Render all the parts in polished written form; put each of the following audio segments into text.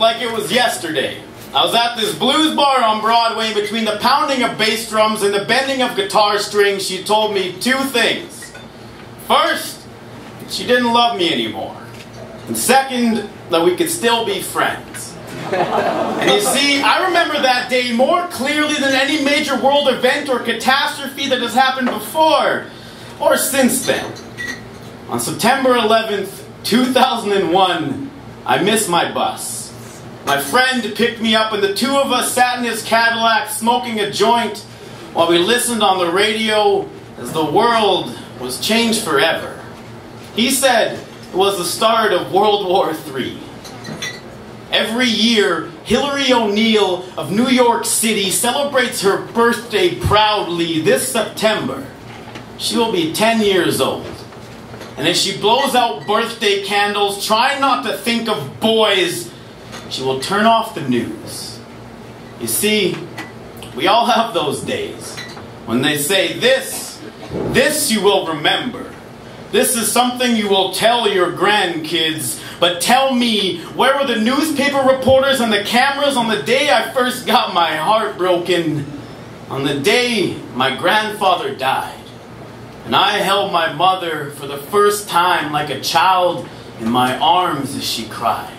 like it was yesterday. I was at this blues bar on Broadway. Between the pounding of bass drums and the bending of guitar strings, she told me two things. First, she didn't love me anymore. And second, that we could still be friends. And you see, I remember that day more clearly than any major world event or catastrophe that has happened before or since then. On September 11th, 2001, I missed my bus. My friend picked me up and the two of us sat in his Cadillac smoking a joint while we listened on the radio as the world was changed forever. He said it was the start of World War III. Every year, Hillary O'Neill of New York City celebrates her birthday proudly this September. She will be 10 years old. And as she blows out birthday candles, trying not to think of boys, she will turn off the news. You see, we all have those days when they say, this you will remember. This is something you will tell your grandkids. But tell me, where were the newspaper reporters and the cameras on the day I first got my heart broken? On the day my grandfather died. And I held my mother for the first time like a child in my arms as she cried.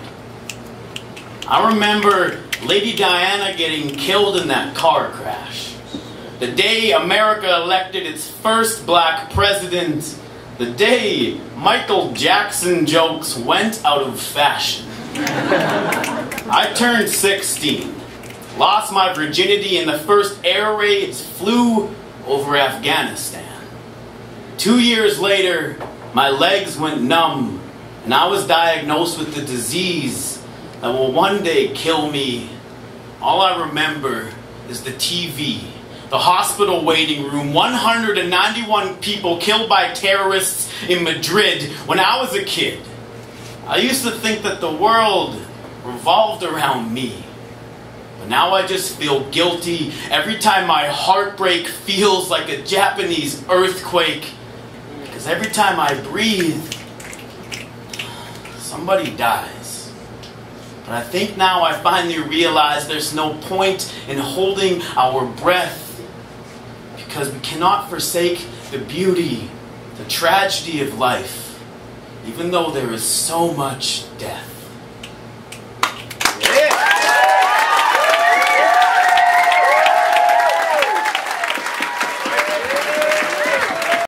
I remember Lady Diana getting killed in that car crash. The day America elected its first black president. The day Michael Jackson jokes went out of fashion. I turned 16. Lost my virginity in the first air raids, flew over Afghanistan. 2 years later, my legs went numb, and I was diagnosed with the disease that will one day kill me. All I remember is the TV, the hospital waiting room, 191 people killed by terrorists in Madrid when I was a kid. I used to think that the world revolved around me. But now I just feel guilty every time my heartbreak feels like a Japanese earthquake. Because every time I breathe, somebody dies. But I think now I finally realize there's no point in holding our breath, because we cannot forsake the beauty, the tragedy of life, even though there is so much death.